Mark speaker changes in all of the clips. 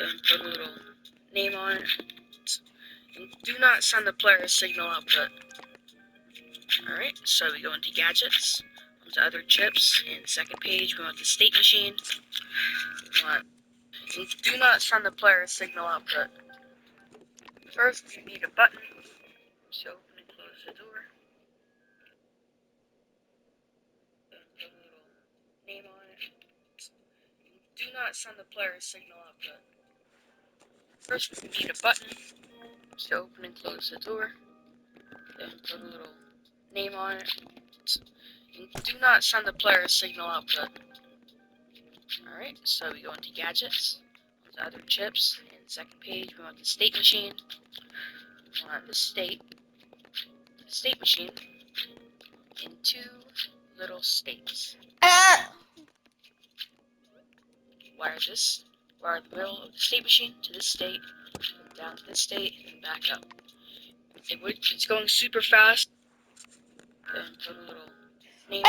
Speaker 1: Then put a little name on it. And do not send the player a signal output. Alright, so we go into gadgets, onto other chips, and second page we want the state machine. And do not send the player a signal output. First, you need a button to open and close the door. Then put a little name on it. And do not send the player a signal output. First, you need a button to open and close the door. Then put a little name on it. And do not send the player a signal output. Alright, so we go into gadgets, onto other chips, and second page we want the state machine. We want the state machine in two little states. Wire the middle of the state machine to this state, and down to this state, and back up. It's going super fast. Then put a little name.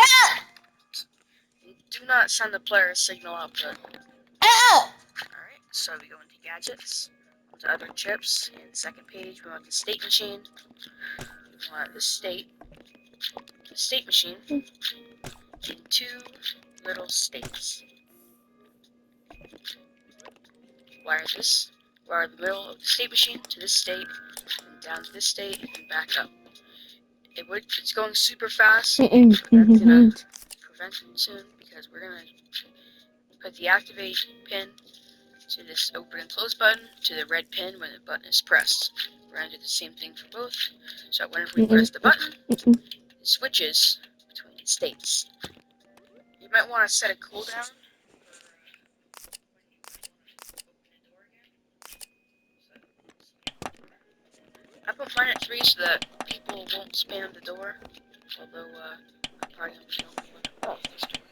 Speaker 1: And do not send the player a signal output. Alright, so we go into gadgets, onto other chips, and second page we want the state machine. We want the state machine in two little states. Wire the middle of the state machine to this state, and down to this state, and back up. It's going super fast. That's gonna prevent it soon, because we're gonna put the activate pin to this open and close button to the red pin when the button is pressed. We're gonna do the same thing for both. So whenever we press the button, it switches between states. You might want to set a cooldown. I put mine at 3 so that people won't spam the door. Although, I'm probably going to be the only one off this door.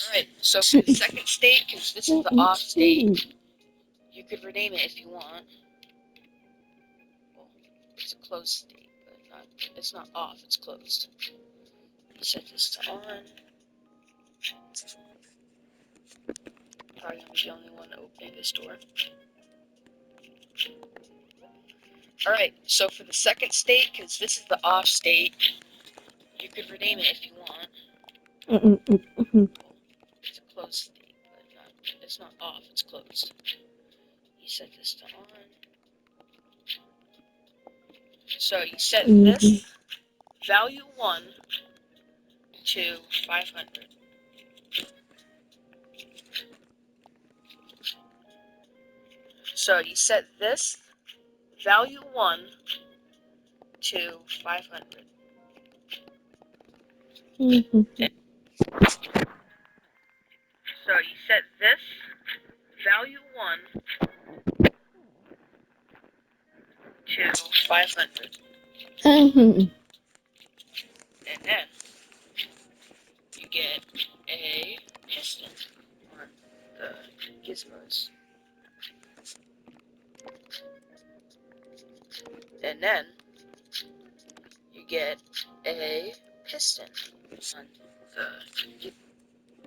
Speaker 1: Alright, so for the second state, because this is the off state, you could rename it if you want. Well, it's a closed state, but it's not off, it's closed. You set this to on. Probably going to be the only one opening this door. Alright, so for the second state, because this is the off state, you could rename it if you want. It's a closed state, but it's not off, it's closed. You set this to on. So you set this value 1 to 500. So you set this value 1 to 500. So you set this value 1 to 500. And then you get a piston on the gizmos. And then you get a piston on the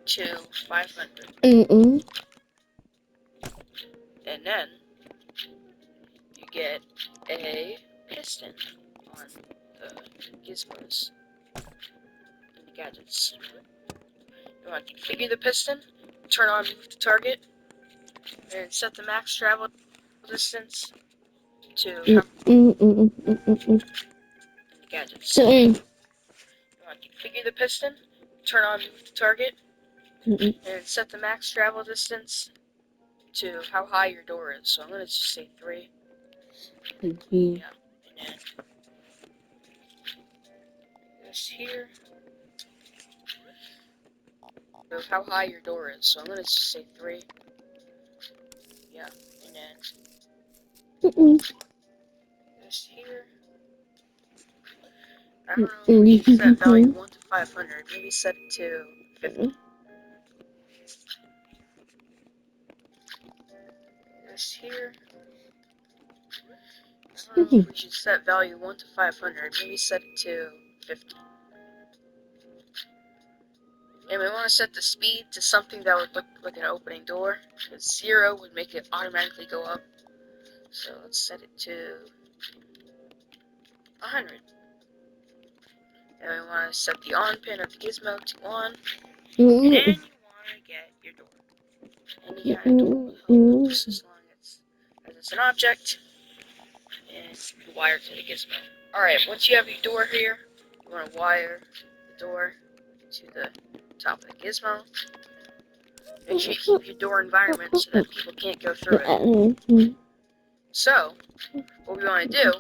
Speaker 1: to 500. And then you get a piston on the gizmos and the gadgets. You want to configure the piston, turn on move to target, and set the max travel distance to the gadgets. You want to configure the piston, turn on move to target, and set the max travel distance to how high your door is. So I'm going to just say 3. Yeah, and then this here. So how high your door is. So I'm going to just say 3. Yeah, and then this here. I don't know if you set value 1 to 500. Maybe set it to 50. This here. I don't know if we should set value 1 to 500. Maybe set it to 50. And we want to set the speed to something that would look like an opening door, because 0 would make it automatically go up. So let's set it to 100. And we want to set the on pin of the gizmo to on. And you want to get your door. Any kind of door will help, just as long as it's an object and you wire to the gizmo. Alright, once you have your door here, you want to wire the door to the top of the gizmo. Make sure you keep your door environment so that people can't go through it. So, what we want to do,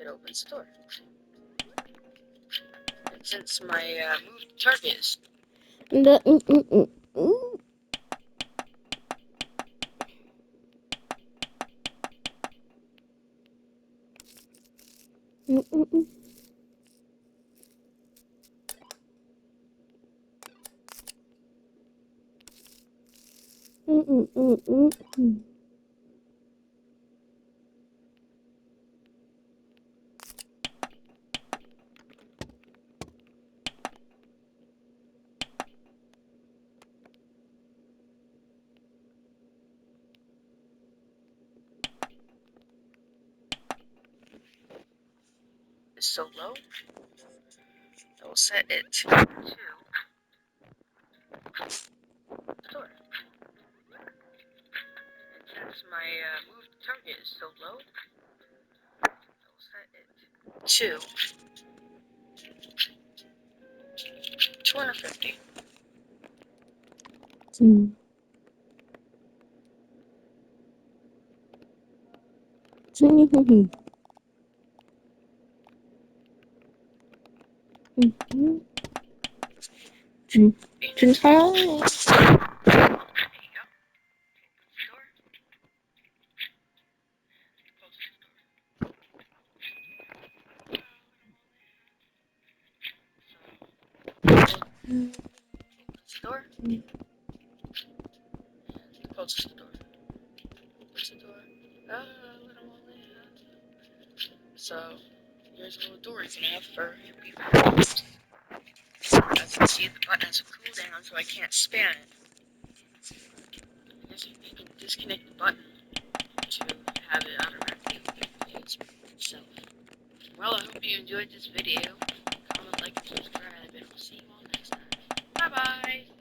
Speaker 1: it opens the door. And since my moved target is so low, I will set it to the door. And since my moved target is so low, I will set it to 250. There you go. Door. Closes the door. Closes the door. Little only. So, here's a little door you can have for your people. As you can see, the button has a cooldown, so I can't spam it. You can disconnect the button to have it automatically open itself. Well, I hope you enjoyed this video. Comment, like, and subscribe, and we'll see you all next time. Bye-bye!